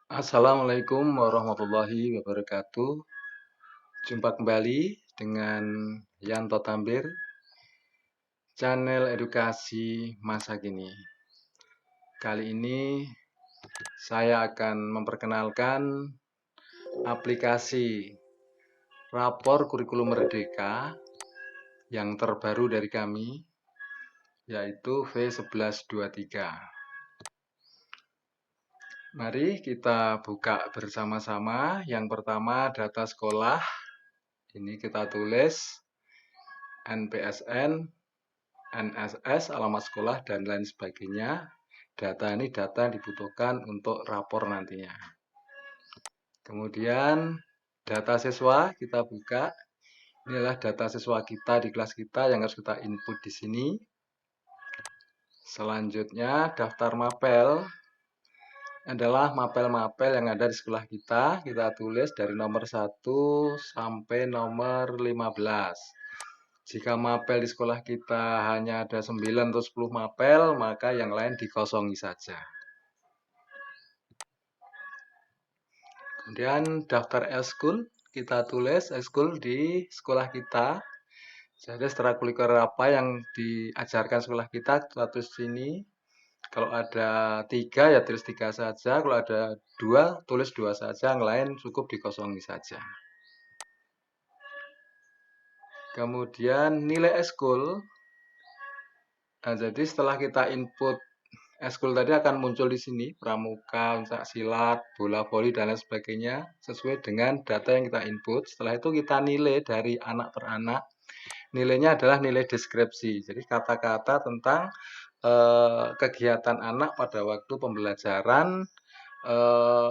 Assalamualaikum warahmatullahi wabarakatuh. Jumpa kembali dengan Yanto Tambir, channel edukasi masa kini. Kali ini saya akan memperkenalkan aplikasi Rapor Kurikulum Merdeka yang terbaru dari kami, yaitu V1123. Mari kita buka bersama-sama. Yang pertama, data sekolah. Ini kita tulis NPSN, NSS, alamat sekolah, dan lain sebagainya. Data ini data yang dibutuhkan untuk rapor nantinya. Kemudian data siswa kita buka. Inilah data siswa kita di kelas kita yang harus kita input di sini. Selanjutnya daftar mapel adalah mapel-mapel yang ada di sekolah kita. Kita tulis dari nomor 1 sampai nomor 15. Jika mapel di sekolah kita hanya ada 9 atau 10 mapel, maka yang lain dikosongi saja. Kemudian daftar eskul, kita tulis eskul di sekolah kita. Jadi ekstrakurikuler apa yang diajarkan sekolah kita tulis sini. Kalau ada 3 ya tulis 3 saja, kalau ada 2 tulis 2 saja, yang lain cukup dikosongi saja. Kemudian nilai eskul. Nah, jadi setelah kita input eskul tadi akan muncul di sini, pramuka, pencak silat, bola voli, dan lain sebagainya, sesuai dengan data yang kita input. Setelah itu kita nilai dari anak per anak. Nilainya adalah nilai deskripsi, jadi kata-kata tentang kegiatan anak pada waktu pembelajaran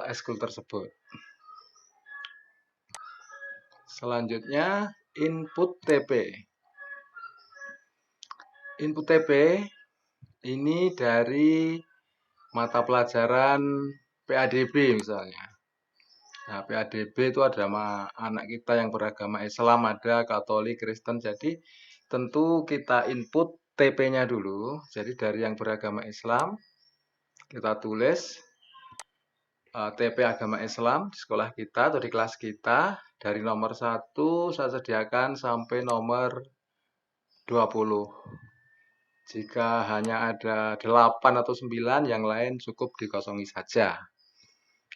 eskul tersebut. Selanjutnya, input TP. Input TP ini dari mata pelajaran PADB misalnya. Nah, PADB itu ada anak kita yang beragama Islam, ada Katolik, Kristen. Jadi tentu kita input TP-nya dulu. Jadi dari yang beragama Islam kita tulis TP agama Islam di sekolah kita atau di kelas kita. Dari nomor 1 saya sediakan sampai nomor 20. Jika hanya ada 8 atau 9, yang lain cukup dikosongi saja.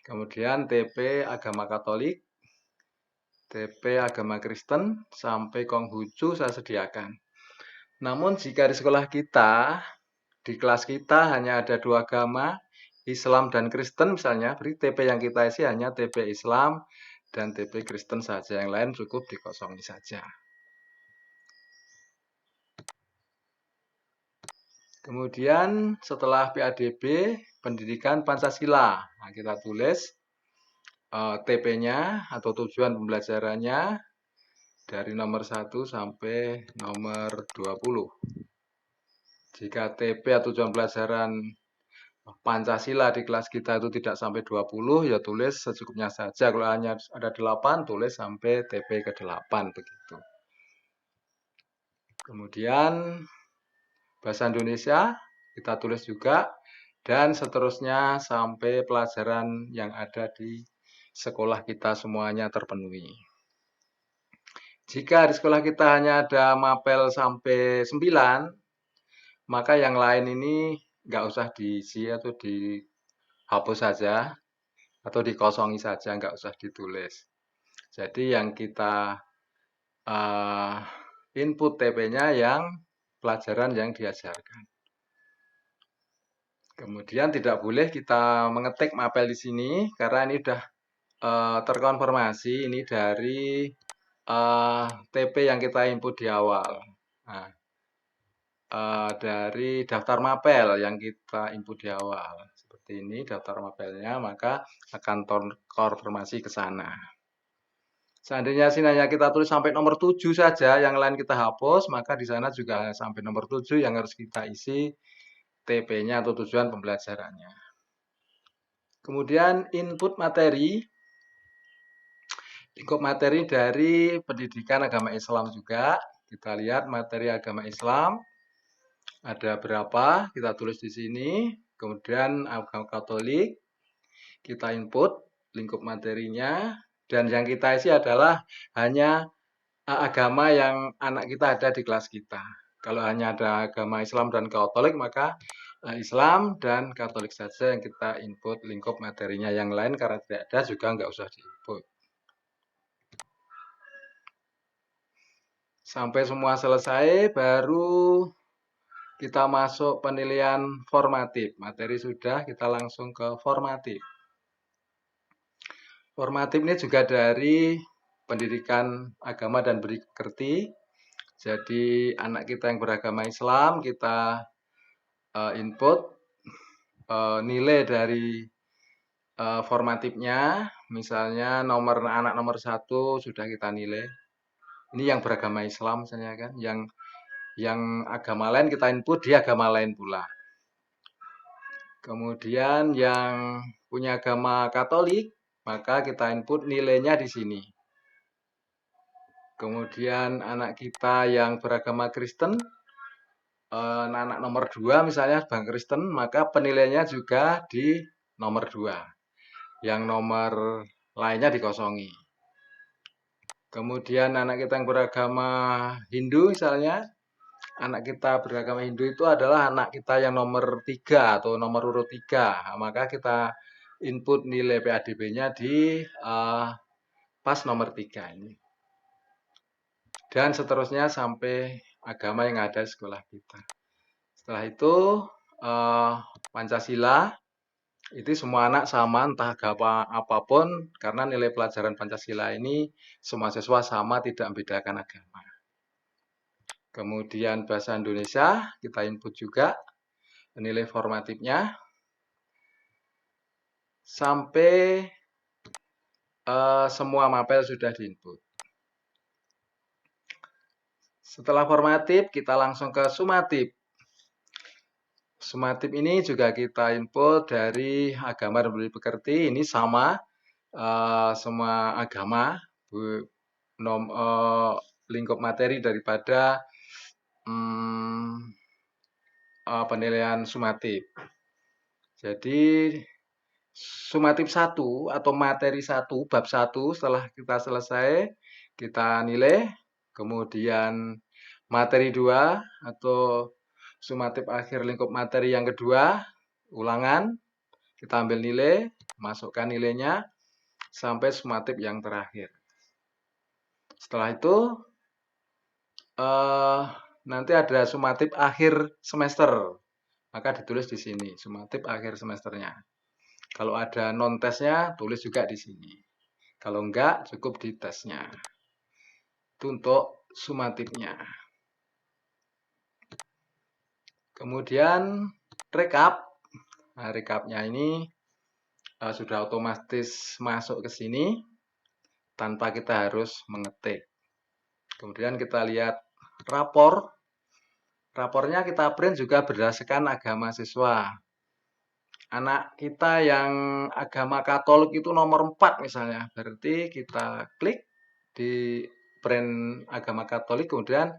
Kemudian TP agama Katolik, TP agama Kristen, sampai Konghucu saya sediakan. Namun jika di sekolah kita, di kelas kita hanya ada 2 agama, Islam dan Kristen misalnya, berarti TP yang kita isi hanya TP Islam dan TP Kristen saja, yang lain cukup dikosongi saja. Kemudian setelah PADB, pendidikan Pancasila. Nah, kita tulis TP-nya atau tujuan pembelajarannya dari nomor 1 sampai nomor 20. Jika TP atau tujuan pembelajaran Pancasila di kelas kita itu tidak sampai 20, ya tulis secukupnya saja. Kalau hanya ada 8, tulis sampai TP ke-8 begitu. Kemudian bahasa Indonesia kita tulis juga, dan seterusnya sampai pelajaran yang ada di sekolah kita semuanya terpenuhi. Jika di sekolah kita hanya ada mapel sampai 9, maka yang lain ini nggak usah diisi atau dihapus saja, atau dikosongi saja, nggak usah ditulis. Jadi yang kita input TP-nya yang pelajaran yang diajarkan. Kemudian tidak boleh kita mengetik mapel di sini karena ini sudah terkonfirmasi ini dari TP yang kita input di awal. Nah, dari daftar mapel yang kita input di awal. Seperti ini daftar mapelnya, maka akan terkonfirmasi ke sana. Seandainya sinanya kita tulis sampai nomor 7 saja, yang lain kita hapus, maka di sana juga sampai nomor 7 yang harus kita isi TP-nya atau tujuan pembelajarannya. Kemudian input materi. Input materi dari pendidikan agama Islam juga. Kita lihat materi agama Islam. Ada berapa? Kita tulis di sini. Kemudian agama Katolik. kita input lingkup materinya, dan yang kita isi adalah hanya agama yang anak kita ada di kelas kita. Kalau hanya ada agama Islam dan Katolik, maka Islam dan Katolik saja yang kita input lingkup materinya. Yang lain karena tidak ada juga nggak usah diinput. Sampai semua selesai, baru kita masuk penilaian formatif. Materi sudah, kita langsung ke formatif. Formatif ini juga dari pendidikan agama dan berkerti. Jadi anak kita yang beragama Islam, kita input nilai dari formatifnya. Misalnya anak nomor 1 sudah kita nilai. Ini yang beragama Islam misalnya kan. Yang agama lain kita input, dia agama lain pula. Kemudian yang punya agama Katolik, maka kita input nilainya di sini. Kemudian anak kita yang beragama Kristen, anak nomor 2 misalnya Bang Kristen, maka penilaiannya juga di nomor 2. Yang nomor lainnya dikosongi. Kemudian anak kita yang beragama Hindu misalnya, anak kita beragama Hindu itu adalah anak kita yang nomor 3 atau nomor urut 3. Maka kita input nilai PADB-nya di pas nomor 3 ini. Dan seterusnya sampai agama yang ada di sekolah kita. Setelah itu Pancasila, itu semua anak sama entah agama apapun, karena nilai pelajaran Pancasila ini semua siswa sama, tidak membedakan agama. Kemudian bahasa Indonesia, kita input juga nilai formatifnya. Sampai semua mapel sudah diinput. Setelah formatif, kita langsung ke sumatif. Sumatif ini juga kita input dari agama dan berkerti. Ini sama semua agama, lingkup materi daripada penilaian sumatif. Jadi sumatif 1 atau materi 1, bab 1 setelah kita selesai, kita nilai. Kemudian materi 2 atau sumatif akhir lingkup materi yang kedua, ulangan, kita ambil nilai, masukkan nilainya, sampai sumatif yang terakhir. Setelah itu, nanti ada sumatif akhir semester, maka ditulis di sini, sumatif akhir semesternya. Kalau ada non-tesnya, tulis juga di sini. Kalau enggak, cukup di tesnya. Itu untuk sumatifnya. Kemudian rekap. Nah, rekapnya ini sudah otomatis masuk ke sini tanpa kita harus mengetik. Kemudian kita lihat rapor. Rapornya kita print juga berdasarkan agama siswa. Anak kita yang agama Katolik itu nomor 4 misalnya. Berarti kita klik di print agama Katolik, kemudian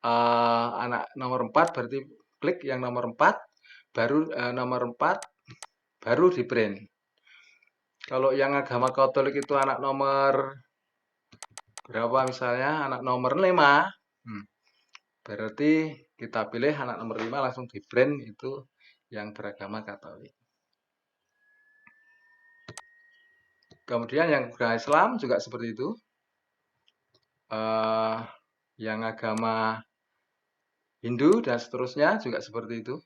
anak nomor 4 berarti klik yang nomor 4, baru nomor 4 baru di print. Kalau yang agama Katolik itu anak nomor berapa misalnya, anak nomor 5, berarti kita pilih anak nomor 5 langsung di print, itu yang beragama Katolik. Kemudian yang beragama Islam juga seperti itu. Yang agama Hindu dan seterusnya juga seperti itu.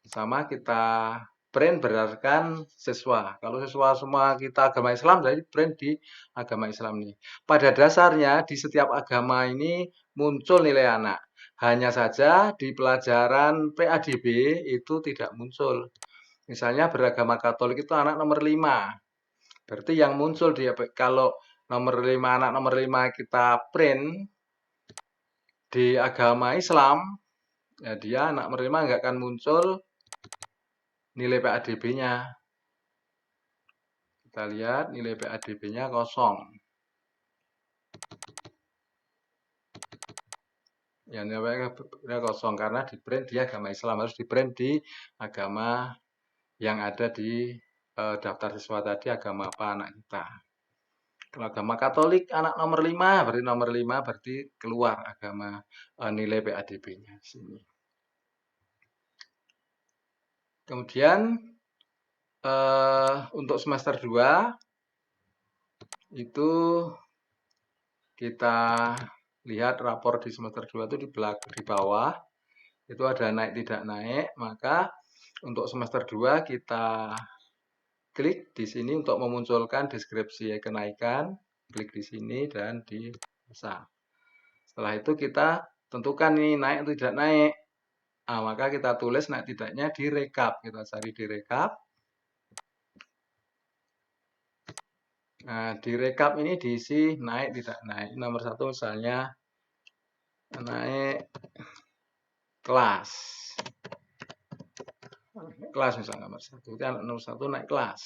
Sama kita print berdasarkan siswa. Kalau siswa semua kita agama Islam, jadi print di agama Islam ini. Pada dasarnya di setiap agama ini muncul nilai anak. Hanya saja di pelajaran PADB itu tidak muncul. Misalnya beragama Katolik itu anak nomor 5. Berarti yang muncul di kalau nomor 5, anak nomor 5 kita print di agama Islam, ya dia anak nomor 5 nggak akan muncul nilai PADB-nya. Kita lihat nilai PADB-nya kosong. Ya, nilai kosong karena di print di agama Islam, harus di print di agama yang ada di daftar siswa tadi agama apa anak kita. Kalau agama Katolik anak nomor 5, berarti nomor 5 berarti keluar agama nilai PADB-nya sini. Kemudian untuk semester 2 itu kita lihat rapor di semester 2 itu di bawah itu ada naik tidak naik, maka untuk semester 2 kita klik di sini untuk memunculkan deskripsi kenaikan, klik di sini dan di pasang. Setelah itu kita tentukan nih naik atau tidak naik. Nah, maka kita tulis naik tidaknya di rekap, kita cari di rekap. Nah, di rekap ini diisi naik tidak naik. Nomor 1 misalnya naik kelas. Kelas misalnya nomor 1. Itu nomor 1 naik kelas.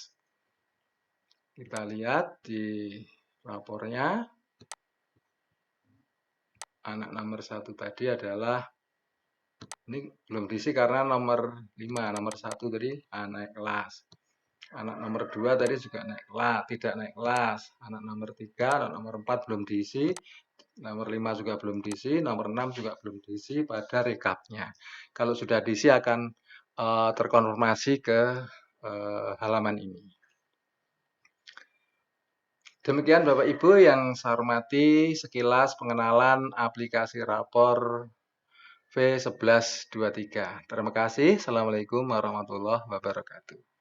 Kita lihat di rapornya. Anak nomor 1 tadi adalah, ini belum diisi karena nomor 5, nomor 1 tadi naik kelas. Anak nomor 2 tadi juga naik kelas, tidak naik kelas. Anak nomor 3, anak nomor 4 belum diisi. Nomor 5 juga belum diisi, nomor 6 juga belum diisi pada rekapnya. Kalau sudah diisi akan terkonfirmasi ke halaman ini. Demikian Bapak Ibu yang saya hormati, sekilas pengenalan aplikasi rapor V1123. Terima kasih. Assalamualaikum warahmatullahi wabarakatuh.